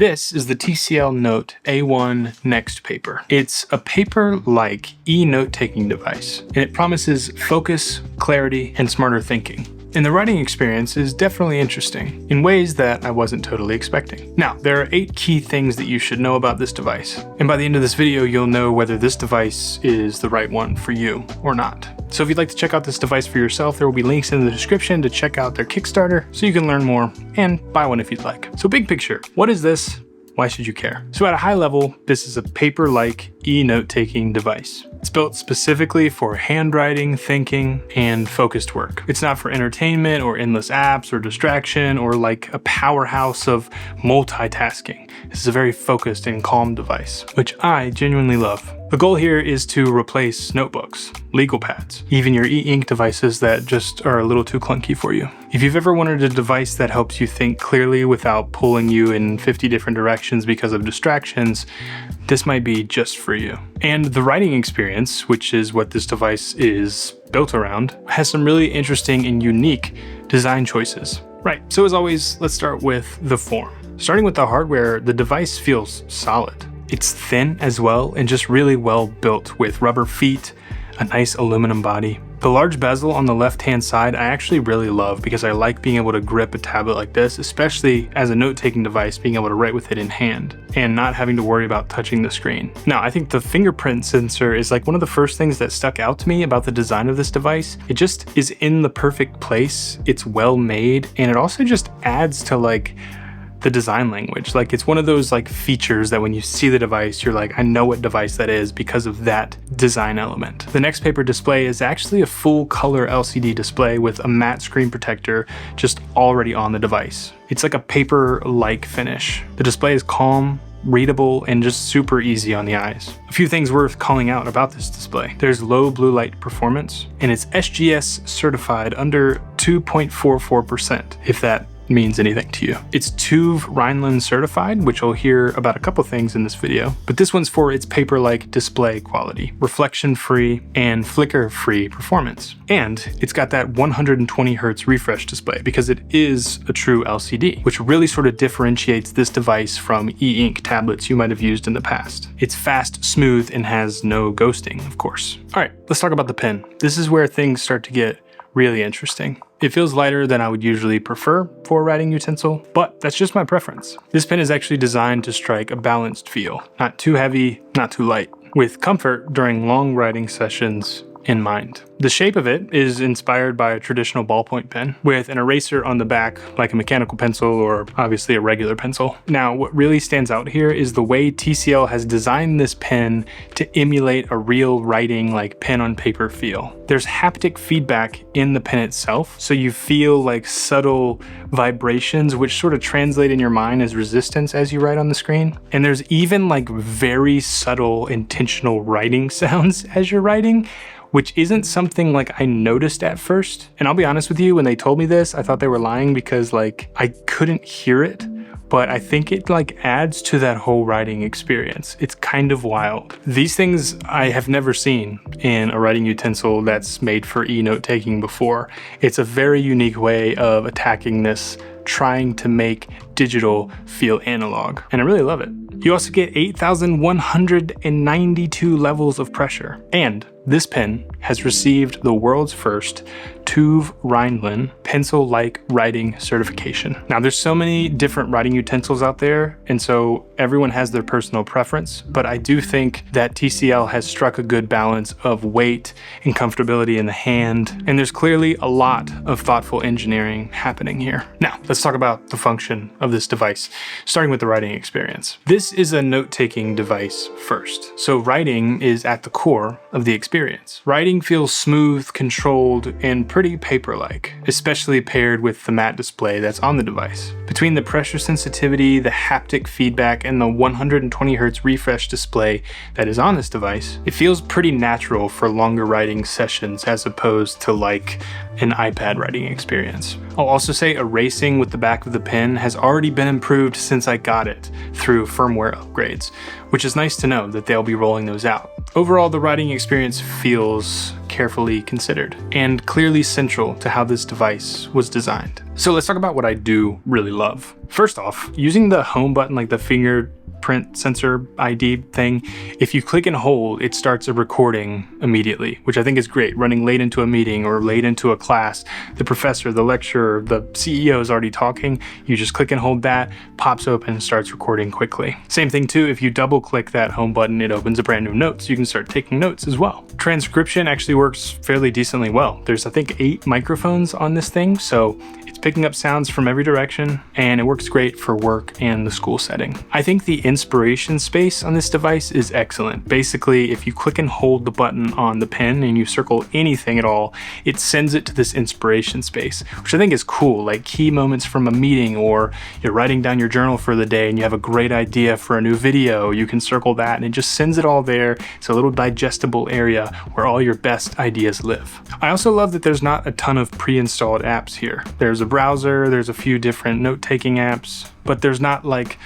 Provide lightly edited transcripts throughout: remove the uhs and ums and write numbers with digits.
This is the TCL Note A1 NXTPAPER. It's a paper-like e-note-taking device, and it promises focus, clarity, and smarter thinking. And the writing experience is definitely interesting, in ways that I wasn't totally expecting. Now, there are 8 key things that you should know about this device, and by the end of this video, you'll know whether this device is the right one for you or not. So if you'd like to check out this device for yourself, there will be links in the description to check out their Kickstarter so you can learn more and buy one if you'd like. So big picture, what is this? Why should you care? So at a high level, this is a paper-like e-note-taking device. It's built specifically for handwriting, thinking, and focused work. It's not for entertainment or endless apps or distraction or like a powerhouse of multitasking. This is a very focused and calm device, which I genuinely love. The goal here is to replace notebooks, legal pads, even your e-ink devices that just are a little too clunky for you. If you've ever wanted a device that helps you think clearly without pulling you in 50 different directions because of distractions, this might be just for you. And the writing experience, which is what this device is built around, has some really interesting and unique design choices. Right, so as always, let's start with the form. Starting with the hardware, the device feels solid. It's thin as well and just really well built with rubber feet, a nice aluminum body. The large bezel on the left-hand side I actually really love because I like being able to grip a tablet like this, especially as a note-taking device, being able to write with it in hand and not having to worry about touching the screen. Now, I think the fingerprint sensor is like one of the first things that stuck out to me about the design of this device. It just is in the perfect place, it's well made, and it also just adds to like the design language. Like it's one of those like features that when you see the device, you're like, I know what device that is because of that design element. The NXTPAPER display is actually a full color LCD display with a matte screen protector just already on the device. It's like a paper-like finish. The display is calm, readable, and just super easy on the eyes. A few things worth calling out about this display. There's low blue light performance, and it's SGS certified under 2.44%, if that means anything to you. It's TÜV Rheinland certified, which you'll hear about a couple things in this video, but this one's for its paper-like display quality, reflection-free, and flicker-free performance. And it's got that 120 Hz refresh display because it is a true LCD, which really sort of differentiates this device from e-ink tablets you might have used in the past. It's fast, smooth, and has no ghosting, of course. All right, let's talk about the pen. This is where things start to get really interesting. It feels lighter than I would usually prefer for a writing utensil, but that's just my preference. This pen is actually designed to strike a balanced feel, not too heavy, not too light, with comfort during long writing sessions in mind. The shape of it is inspired by a traditional ballpoint pen with an eraser on the back like a mechanical pencil or obviously a regular pencil. Now, what really stands out here is the way TCL has designed this pen to emulate a real writing like pen on paper feel. There's haptic feedback in the pen itself, so you feel like subtle vibrations which sort of translate in your mind as resistance as you write on the screen. And there's even like very subtle intentional writing sounds as you're writing, which isn't something like I noticed at first. And I'll be honest with you, when they told me this, I thought they were lying because like I couldn't hear it, but I think it like adds to that whole writing experience. It's kind of wild. These things I have never seen in a writing utensil that's made for e-note taking before. It's a very unique way of attacking this, trying to make digital feel analog, and I really love it. You also get 8,192 levels of pressure, and this pen has received the world's first TÜV Rheinland pencil-like writing certification. Now, there's so many different writing utensils out there, and so everyone has their personal preference, but I do think that TCL has struck a good balance of weight and comfortability in the hand, and there's clearly a lot of thoughtful engineering happening here. Now, let's talk about the function of this device, starting with the writing experience. This is a note-taking device first, so writing is at the core of the experience. Writing feels smooth, controlled, and pretty paper-like, especially paired with the matte display that's on the device. Between the pressure sensitivity, the haptic feedback, and the 120 Hz refresh display that is on this device, it feels pretty natural for longer writing sessions as opposed to like an iPad writing experience. I'll also say erasing with the back of the pen has already been improved since I got it through firmware upgrades, which is nice to know that they'll be rolling those out. Overall, the writing experience feels carefully considered and clearly central to how this device was designed. So let's talk about what I do really love. First off, using the home button, like the fingerprint sensor ID thing, if you click and hold, it starts a recording immediately, which I think is great. Running late into a meeting or late into a class, the professor, the lecturer, the CEO is already talking. You just click and hold that, pops open, starts recording quickly. Same thing too, if you double click that home button, it opens a brand new note, so you can start taking notes as well. Transcription actually works fairly decently well. There's, I think, 8 microphones on this thing, so it's picking up sounds from every direction, and it works great for work and the school setting. I think the inspiration space on this device is excellent. Basically, if you click and hold the button on the pen and you circle anything at all, it sends it to this inspiration space, which I think is cool, like key moments from a meeting, or you're writing down your journal for the day and you have a great idea for a new video, you can circle that and it just sends it all there. It's a little digestible area where all your best ideas live. I also love that there's not a ton of pre-installed apps here. There's a browser, there's a few different note-taking apps, but there's not like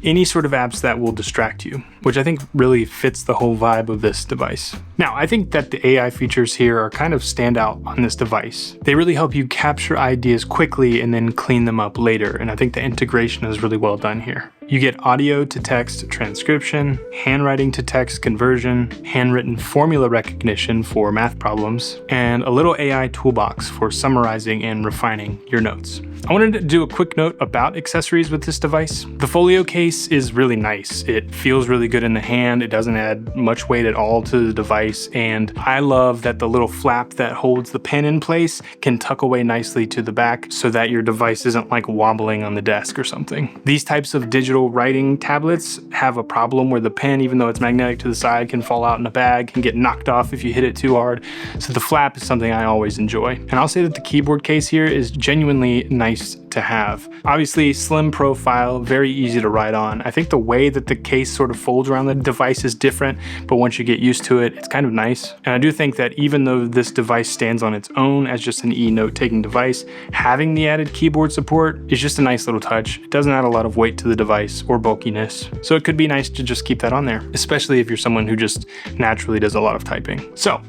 any sort of apps that will distract you, which I think really fits the whole vibe of this device. Now, I think that the AI features here are kind of standout on this device. They really help you capture ideas quickly and then clean them up later, and I think the integration is really well done here. You get audio to text transcription, handwriting to text conversion, handwritten formula recognition for math problems, and a little AI toolbox for summarizing and refining your notes. I wanted to do a quick note about accessories with this device. The folio case is really nice. It feels really good in the hand. It doesn't add much weight at all to the device, and I love that the little flap that holds the pen in place can tuck away nicely to the back so that your device isn't like wobbling on the desk or something. These types of digital writing tablets have a problem where the pen, even though it's magnetic to the side, can fall out in a bag and get knocked off if you hit it too hard. So the flap is something I always enjoy. And I'll say that the keyboard case here is genuinely nice to have. Obviously, slim profile, very easy to write on. I think the way that the case sort of folds around the device is different, but once you get used to it, it's kind of nice. And I do think that even though this device stands on its own as just an e-note taking device, having the added keyboard support is just a nice little touch. It doesn't add a lot of weight to the device or bulkiness, so it could be nice to just keep that on there, especially if you're someone who just naturally does a lot of typing. So,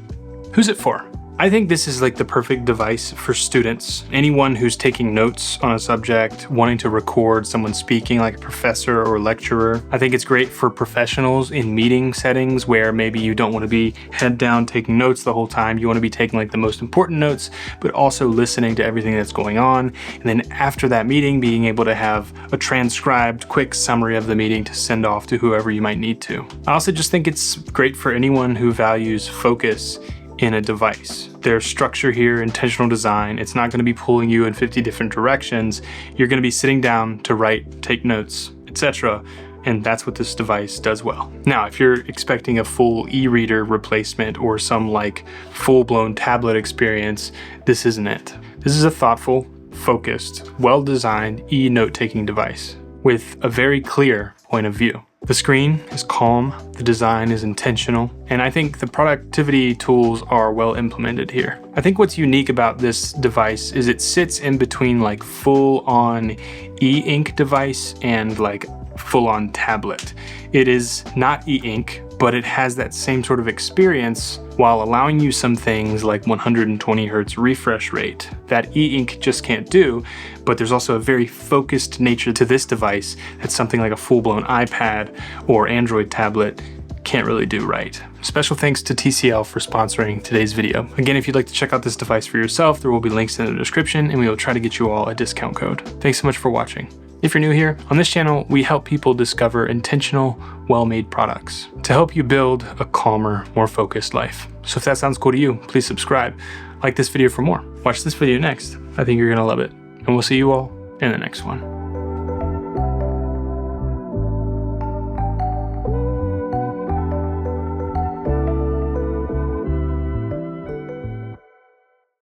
who's it for? I think this is like the perfect device for students. Anyone who's taking notes on a subject, wanting to record someone speaking like a professor or lecturer. I think it's great for professionals in meeting settings where maybe you don't want to be head down taking notes the whole time. You want to be taking like the most important notes, but also listening to everything that's going on. And then after that meeting, being able to have a transcribed quick summary of the meeting to send off to whoever you might need to. I also just think it's great for anyone who values focus in a device. There's structure here, intentional design. It's not going to be pulling you in 50 different directions. You're going to be sitting down to write, take notes, etc. And that's what this device does well. Now, if you're expecting a full e-reader replacement or some like full-blown tablet experience, this isn't it. This is a thoughtful, focused, well-designed e-note-taking device with a very clear point of view. The screen is calm, the design is intentional, and I think the productivity tools are well implemented here. I think what's unique about this device is it sits in between like full-on e-ink device and like full-on tablet. It is not e-ink, but it has that same sort of experience while allowing you some things like 120 Hertz refresh rate that e-ink just can't do, but there's also a very focused nature to this device that something like a full-blown iPad or Android tablet can't really do right. Special thanks to TCL for sponsoring today's video. Again, if you'd like to check out this device for yourself, there will be links in the description and we will try to get you all a discount code. Thanks so much for watching. If you're new here, on this channel, we help people discover intentional, well-made products to help you build a calmer, more focused life. So if that sounds cool to you, please subscribe, like this video for more. Watch this video next. I think you're gonna love it. And we'll see you all in the next one.